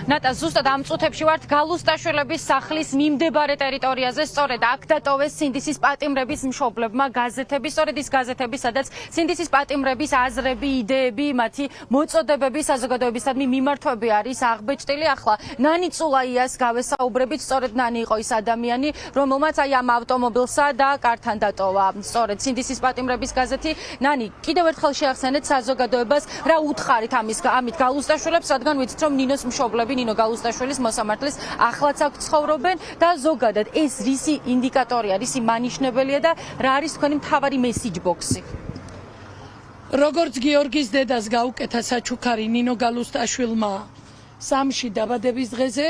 ნატა ზუსტად ამ წუთებში ვართ გალუსტაშვილების სახლის მიმდებარე ტერიტორიაზე, სწორედ აქ დატოვეს სინდისის პატიმრების მშობლებმა გაზეთები, სწორედ ის გაზეთები, სადაც სინდისის პატიმრების აზრები, იდეები, მათი მოწოდებები საზოგადოებისადმი მიმართვები არის აღბეჭდილი. ახლა ნანი წულაიას გავესაუბრებით, სწორედ ნანი იყო ის ადამიანი, რომელმაც აი ამ ავტომობილსა და კართან დატოვა სწორედ სინდისის პატიმრების გაზეთი. ნანი, კიდევ ერთხელ შეახსენეთ საზოგადოებას, რა უთხარით ამით გალუსტაშვილებს, რადგან ვიცით, რომ ნინოს მშობლები, ნინო გალუსტაშვილის მოსამართლის ახლაც აქ ცხოვრობენ და ზოგადად ეს რისი ინდიკატორია, რისი მანიშნებელია და რა არის თქვენი მთავარი მესიჯ ბოქსი? როგორც გიორგის დედას გაუკეთა საჩუქარი ნინო გალუსტაშვილმა სამში დაბადების დღეზე,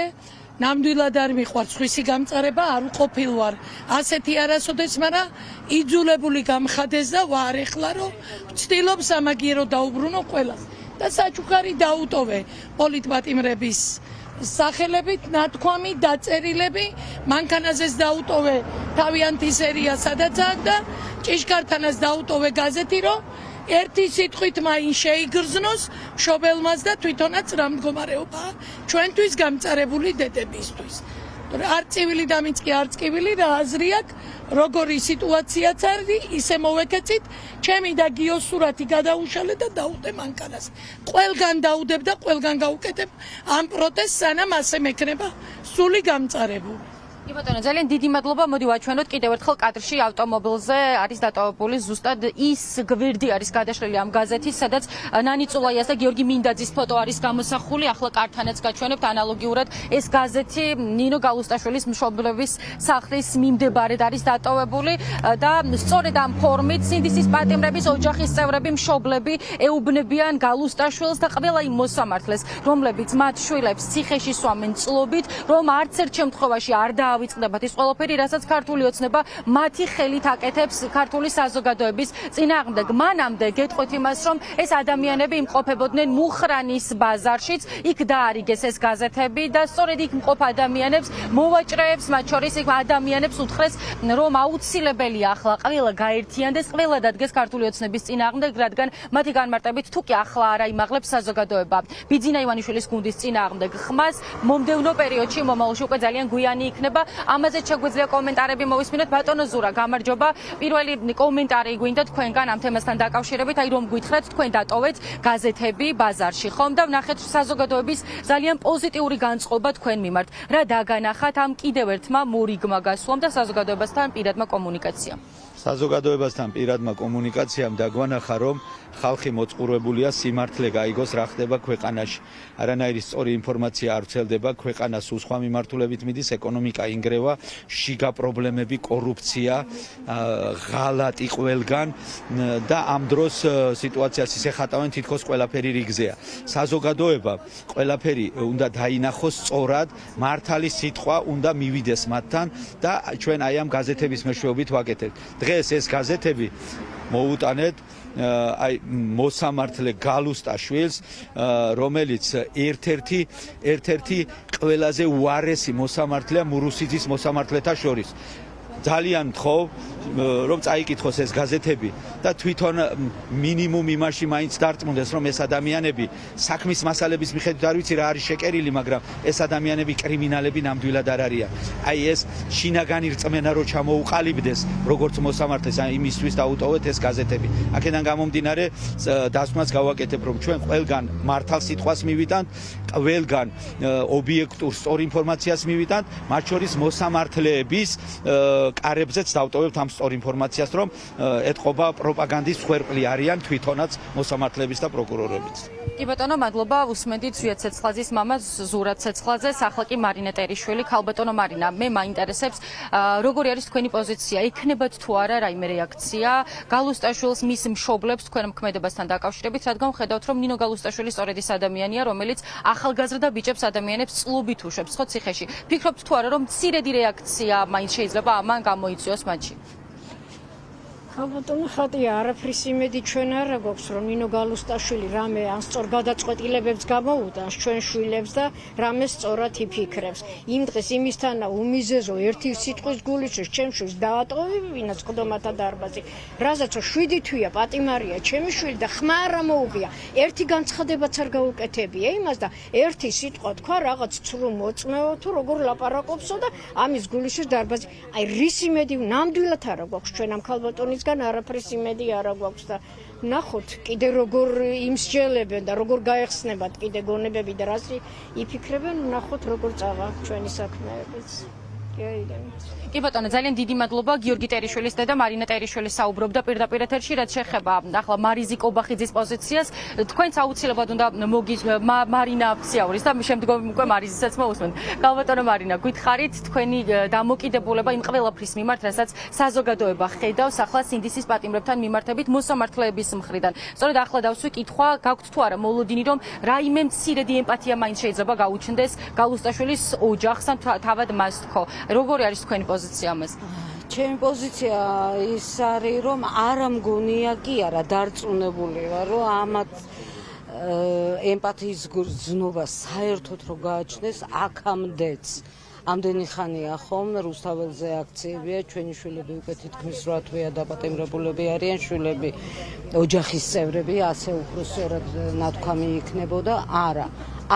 ნამდვილად არ მიყვარს სხვისი გამწარება, არ უყოფილ ვარ ასეთი არასოდეს, მაგრამ იძულებული გამხადეს და ვარ ეხლა, რომ ვცდილობ სამაგიერო დაუბრუნო ყველას და საჩუქარი დაუტოვე პოლიტპატიმრების სახელებით, ნათქვამი, დაწერილები, მანქანაზეც დაუტოვე თავიანთი სერია, სადაც აქ და ჭიშკართანას დაუტოვე გაზეთი, რომ ერთი სიტყვით მაინც შეიგრძნოს მშობელმაც და თვითონაც რა მდგომარეობაა ჩვენთვის გამწარებული დედებისთვის. არწივილი დამიწყი არწკივილი რა აზრი აქვს, როგორი სიტუაციაც არის, ისე მოვეკეცით, ჩემი და გიოს სურათი გადაუშალე და დაუდე მანქანას. ყველგან დაუდებ და ყველგან გავუკეთებ ამ პროტესტს, სანამ ასე მექნება სული გამწარებული. კი ბატონო, ძალიან დიდი მადლობა. მოდი ვაჩვენოთ კიდევ ერთხელ კადრში ავტომობილზე არის დატოვებული ზუსტად ის გვერდი არის გადაშლილი ამ გაზეთის, სადაც ნანი წულაიას და გიორგი მინდაძის ფოტო არის გამოსახული. ახლა კარტანაც გაჩვენებთ ანალოგიურად ეს გაზეთი ნინო გალუსტაშვილის მშობლების სახლის მიმდებარედ არის დატოვებული და სწორედ ამ ფორმით სინდისის პატიმრების ოჯახის წევრები, მშობლები ეუბნებიან გალუსტაშვილს და ყველა იმ მოსამართლეს, რომლებიც მათ შვილებს ციხეში სვამენ წლობით, რომ არც ერთ შემთხვევაში არ ავიწყდებათ ის ყველაფერი, რასაც ქართული ოცნება მათი ხელით აკეთებს ქართული საზოგადოების წინააღმდეგ. მანამდე გეტყვით იმას, რომ ეს ადამიანები იმყოფებოდნენ მუხრანის ბაზარშიც, იქ დაარიგეს ეს გაზეთები და სწორედ იქ მყოფ ადამიანებს, მოვაჭრეებს, მათ შორის იქ ადამიანებს უთხრეს, რომ აუცილებელია ახლა ყველა გაერთიანდეს, ყველა დადგეს ქართული ოცნების წინააღმდეგ, რადგან მათი განმარტებით თუ კი ახლა არ აიმაღლებს საზოგადოება ბიძინა ივანიშვილის გუნდის წინააღმდეგ ხმას, მომდევნო პერიოდში მომავალში უკვე ძალიან გვიანი იქნება. ამაზე შეგვიძლია კომენტარები მოვისმინოთ. ბატონო ზურა, გამარჯობა. პირველი კომენტარი გვინდა თქვენგან ამ თემასთან დაკავშირებით, აი რომ გითხრათ, თქვენ დატოვეთ გაზეთები ბაზარში, ხომ და ვნახეთ საზოგადოების ძალიან პოზიტიური განწყობა თქვენ მიმართ. რა დაგანახათ ამ კიდევ ერთმა მორიგმა გასვლამ და საზოგადოებასთან პირადმა კომუნიკაციამ? საზოგადოებასთან პირადმა კომუნიკაციამ დაგვანახა, რომ ხალხი მოწყურებულია სიმართლე გაიგოს რა ხდება ქვეყანაში. არანაირი სწორი ინფორმაცია არ ვრცელდება, ქვეყანა სუსხვა მიმართულებით მიდის, ეკონომიკა ინგრევა, შიგა პრობლემები, კორუფცია, ღალატი ყველგან და ამ დროს სიტუაციას ისე ხატავენ, თითქოს ყველაფერი რიგზეა. საზოგადოება ყველაფერი უნდა დაინახოს სწორად, მართალი სიტყვა უნდა მივიდეს მათთან და ჩვენ აი ამ გაზეთების მეშვეობით ვაკეთებთ. დღეს ეს გაზეთები მოუტანეთ აი მოსამართლე გალუსტაშვილს, რომელიც ერთ-ერთი ყველაზე უარესი მოსამართლეა მურუსიძის მოსამართლეთა შორის. ძალიან თხოვ, რომ წაიკითხოს ეს გაზეთები და თვითონ მინიმუმ იმაში მაინც დარწმუნდეს, რომ ეს ადამიანები საქმის მასალების მიხედვით არ ვიცი რა არის შეკერილი, მაგრამ ეს ადამიანები კრიმინალები ნამდვილად არ არიან. აი ეს შინაგანი რწმენა რო ჩამოუყალიბდეს, როგორც მოსამართლეს, იმისთვის დაუტოვეთ ეს გაზეთები. აქედან გამომდინარე, დასკვნას გავაკეთებ, რომ ჩვენ ყველგან მართალ სიტყვას მივიტანთ, ყველგან ობიექტურ სწორ ინფორმაციას მივიტანთ, მათ შორის მოსამართლეების კარებზეც დავტოვებთ ამ სწორ ინფორმაციას, რომ ეთყობა პროპაგანდის მსხვერპლი არიან თვითონაც მოსამართლეების და პროკურორებიც. კი ბატონო, მადლობა. უსმენდით ზვიად ცეცხლაძის მამას ზურა ცეცხლაძეს, ახლა კი მარინა ტერიშვილი. ქალბატონო მარინა, მე მაინტერესებს, როგორი არის თქვენი პოზიცია? იქნებათ თუ არა რაიმე რეაქცია გალუსტაშვილს, მის მშობლებს თქვენ მოქმედებასთან დაკავშირებით, რადგან ხედავთ, რომ ნინო გალუსტაშვილი სწორედ ის ადამიანია, რომელიც ახალგაზრდა ბიჭებს ადამიანებს წლობით უშვებს ხო ციხეში. ფიქრობთ თუ არა, რომ მცირედი რეაქცია მაინც შეიძლება ამან გამოიწვიოს მათში? ალბათო ხატია, არაფრის იმედი ჩვენ არა გვაქვს, რომ ნინო გალუსტაშვილი რამე ან სწორ გადაწყვეტილებებს გამოუტანს ჩვენ შვილებს და რამე სწორად იფიქრებს. იმ დღეს იმისთანა უმიზეზო ერთი სიტყვის გულიშვის ჩემ შვილს დაატოვებინა წკდომათა დარბაზი. რაზეც 7 თვეა პატიმარია ჩემი შვილი და ხმა არ მოუღია. ერთი განცხადებაც არ გაუკეთებია იმას და ერთი სიტყვა თქვა რაღაც ცრუ მოწმეო თუ როგორ ლაპარაკობსო და ამის გულიშვის დარბაზი. აი რის იმედი ნამდვილად არა გვაქვს ჩვენ ამ ქალბატონის არაფრის იმედი არა გვაქვს და ნახოთ კიდე როგორ იმსჯელებენ და როგორ გაეხსნებათ კიდე გონებები და რას იფიქრებენ ნახოთ როგორ წავა ჩვენი საქმეებიც კი ბატონო ძალიან დიდი მადლობა გიორგი ტერიშვილის დედა მარინა ტერიშვილი საუბრობდა პირდაპირ ეთერში რაც შეეხება ახლა მარიზი კობახიძის პოზიციას თქვენც აუცილებლად უნდა მოგის მარინა ციაურის და შემდგომ უკვე მარიზისაც მოусმენთ გალბატონო მარინა გითხარით თქვენი დამოკიდებულება იმ ყველაფრის მიმართ რასაც საზოგადოება ხედავს ახლა სინდისის პატიმრებთან მიმართებით მოსამართლეების მხრიდან სწორედ ახლა დავსვი კითხვა გაქვთ თუ არა მოლოდინი რომ რაიმე მცირედი ემპათია მაინც შეიძლება გაუჩნდეს გალუსტაშვილის ოჯახს ან თავად მას თქო როგორი არის თქვენი პოზიცია ამას? ჩემი პოზიცია ის არის რომ არ მგონია კი არა დარწმუნებული ვარ რომ ამათ ემპათიის გრძნობა საერთოდ რო გააჩნდეს აქამდეც ამდენი ხანია ხომ რუსთაველზე აქციებია ჩვენი შვილები უკვე თითქმის 8 თვეა დაპატიმრებულები არიან შვილები ოჯახის წევრები ასე უფრო სწორად ნათქვამი იქნებოდა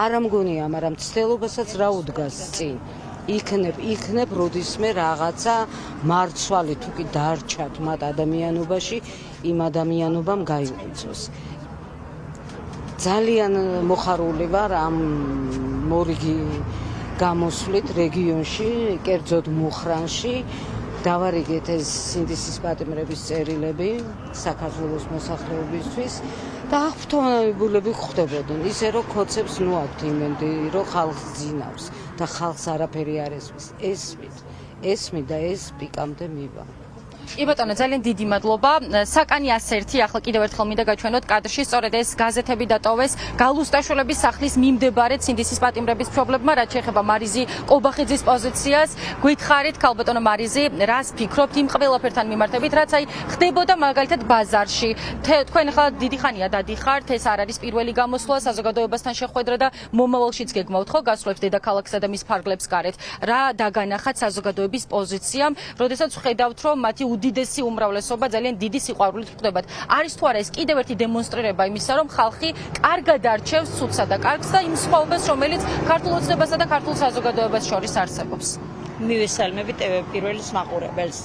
არა მგონია მაგრამ ცდილობასაც რა უდგას წინ იქნებ როდისმე რაღაცა მარცვალი თუ კი დარჩათ მათ ადამიანობაში იმ ადამიანობამ გაიღვიძოს ძალიან მოხარული ვარ ამ მორიგი გამოსვლით რეგიონში კერძოდ მუხრანში დავარიგეთ ეს სინდისის პატიმრების წერილები საქართველოს მოსახლეობისთვის და აღფრთოვანებულები ხვდებოდნენ ისე რომ ქოცებს ნუ აქვთ იმედი რომ ხალხს ძინავს და ხალხს არაფერი არ ესმით და ეს პიკამდე მივა კი ბატონო ძალიან დიდი მადლობა საკანი 101 ახლა კიდევ ერთხელ მინდა გაჩვენოთ კადრში სწორედ ეს გაზეთები დატოვეს გალუსტაშვილების სახლის მიმდებარედ სინდისის პატიმრების მშობლებმა რაც შეეხება მარიზი კობახიძის პოზიციას გითხარით ქალბატონო მარიზი რას ფიქრობთ იმ ყველაფერთან მიმართებით რაც აი ხდებოდა მაგალითად ბაზარში თქვენ ახლა დიდი ხანია დადიხართ ეს არ არის პირველი გამოსვლა საზოგადოებასთან შეხვედრა და მომავალშიც გეგმავთ ხო გასვლებს დედაქალაქსა და მის ფარგლებს გარეთ რა დაგანახათ საზოგადოების პოზიციამ როდესაც ხედავთ რომ მათი უდიდესი უმრავლესობა ძალიან დიდი სიყვარულით ხვდებათ. არის თუ არა ეს კიდევ ერთი დემონსტრირება იმისა, რომ ხალხი კარგად არჩევს ცუდსა და კარგს და იმ სხვაობას, რომელიც ქართულ ოცნებასა და ქართულ საზოგადოებას შორის არსებობს. მივესალმები პირველის მაყურებელს.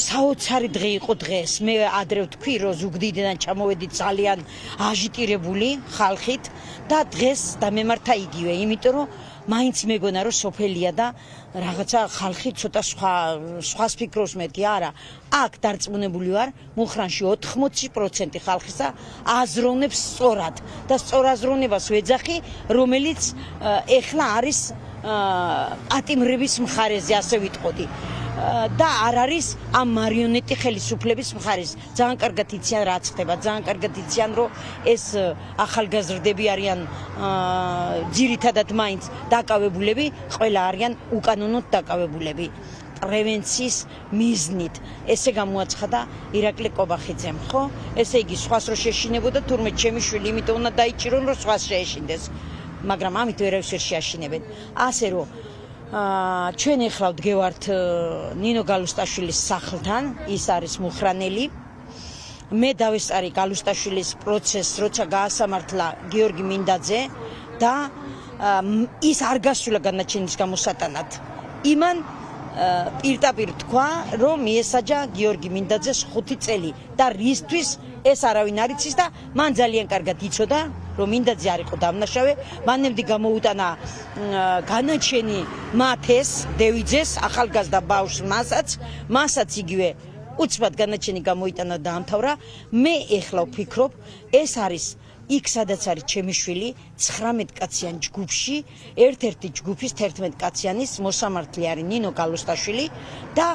საოცარი დღე იყო დღეს. მე ადრე ვთქვი, რომ ზუგდიდიდან ჩამოვედი ძალიან აჟიტირებული ხალხით და დღეს დამემართა იგივე, იმიტომ რომ მაინც მეგონა რომ სოფელია და რაღაცა ხალხი ცოტა სხვას ფიქრობს მეთქი არა აქ დარწმუნებული ვარ მუხრანში 80% ხალხისა აზროვნებს სწორად და სწორ აზროვნებას ვეძახი რომელიც ეხლა არის პატიმრების მხარეზე ასე ვიტყოდი და არ არის ამ მარიონეტი ხელისუფლების მხარეს ძალიან კარგად იციან რა ხდება ძალიან კარგად იციან რომ ეს ახალგაზრდები არიან ძირითადად მაინც დაკავებულები ყველა არიან უკანონოდ დაკავებულები პრევენციის მიზნით ესე გამოაცხადა ირაკლი კობახიძემ ხო ესე იგი სხვას რო შეშინებოდა თურმე ჩემი შვილი იმიტომ უნდა დაიჭირონ რომ სხვას შეეშინდეს მაგრამ ამით ვერავის ვერ შეაშინებენ ასე რომ ჩვენ ახლა ვდგევართ ნინო გალუსტაშვილის სახლთან ის არის მუხრანელი მე დავესწარი გალუსტაშვილის პროცესს როცა გაასამართლა გიორგი მინდაძე და ის არ გასულა განაჩენის გამოსატანად იმან პირდაპირ თქვა რომ მიესაჯა გიორგი მინდაძეს 5 წელი და რისთვის ეს არავინ არ იცის და მან ძალიან კარგად იცოდა რომ მინდაძე არ იყო დამნაშავე მანამდე გამოუტანა განაჩენი მათეს დევიძეს ახალგაზრდა ბავშვს მასაც იგივე უცბად განაჩენი გამოიტანა და ამთავრა მე ეხლა ვფიქრობ ეს არის იქ სადაც არის ჩემი შვილი 19 კაციან ჯგუფში ერთ-ერთი ჯგუფის 11 კაციანის მოსამართლე არის ნინო გალუსტაშვილი და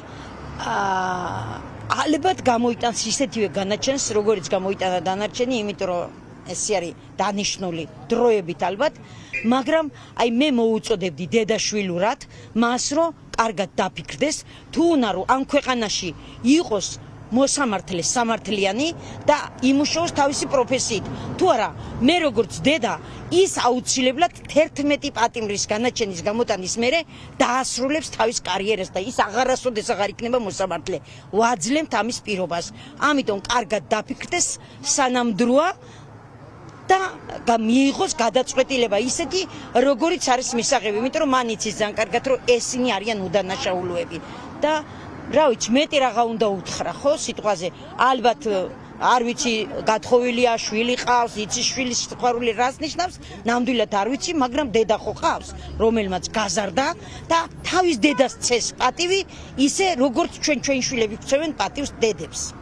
ალბათ გამოიტანს ისეთივე განაჩენს როგორიც გამოიტანა დანარჩენი იმიტომ რომ ეს არის დანიშნული დროებით ალბათ მაგრამ აი მე მოუწოდებდი დედაშვილურად მას რომ კარგად დაფიქრდეს თუ უნდა რომ ამ ქვეყანაში იყოს მოსამართლეს სამართლიანი და იმუშაოს თავისი პროფესიით. თუ არა, მე როგორც დედა ის აუცილებლად 11 პატიმრის განაჩენის გამოტანის მერე დაასრულებს თავის კარიერას და ის აღარასოდეს აღარ იქნება მოსამართლე. ვაძლევთ ამის პირობას. ამიტომ კარგად დაფიქრდეს სანამდროა და მიიღოს გადაწყვეტილება ისეთი, როგორიც არის მისაღები, იმიტომ რომ მან იცის ძალიან კარგად, რომ ესენი არიან უდანაშაულოები და რა ვიცი, მეტი რაღა უნდა უთხრა, ხო, სიტყვაზე. ალბათ არ ვიცი, გათხოვილია, შვილი ყავს, იცის შვილის სიყვარული რას ნიშნავს, ნამდვილად არ ვიცი, მაგრამ დედა ხო ყავს, რომელმაც გაზარდა და თავის დედას წეს პატივი, ისე როგორც ჩვენი შვილები წევენ პატივს დედებს.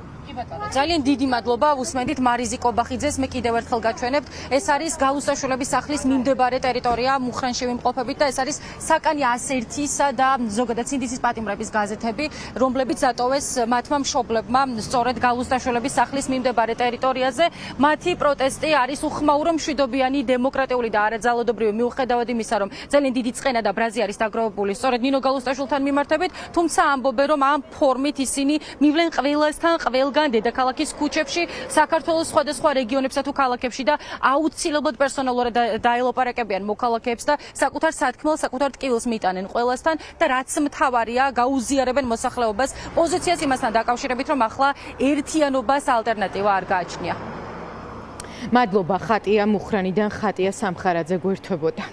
ძალიან დიდი მადლობა უსმენდით მარიზი კობახიძეს მე კიდევ ერთხელ გაჩვენებთ ეს არის გალუსტაშვილების სახლის მიმდებარე ტერიტორია მუხრანში ვიმყოფებით და ეს არის საკანი 101-ისა და ზოგადად სინდისის პატიმრების გაზეთები რომლებიც დატოვეს მათმა მშობლებმა სწორედ გალუსტაშვილების სახლის მიმდებარე ტერიტორიაზე მათი პროტესტი არის უხმაურო მშვიდობიანი დემოკრატიული და არაძალადობრივი მიუხედავად იმისა რომ ძალიან დიდი წყენა და ბრაზი არის დაგროვებული სწორედ ნინო გალუსტაშვილთან მიმართებით თუმცა ამბობენ რომ ამ ფორმით ისინი მივლენ ყველასთან ყველგან დედაქალაქის ქუჩებში, საქართველოს სხვადასხვა რეგიონებსა თუ ქალაქებში და აუცილებლად პერსონალურად დაელოპარაკებიან მოქალაქეებს და საკუთარ სათქმელს, საკუთარ ტკივილს მიტანენ ყველასთან და რაც მთავარია, გაუზიარებენ მოსახლეობას პოზიციას იმასთან დაკავშირებით, რომ ახლა ერთიანობას ალტერნატივა არ გააჩნია. მადლობა ხატია მუხრანიდან ხატია სამხარაძე გვერდებოდა.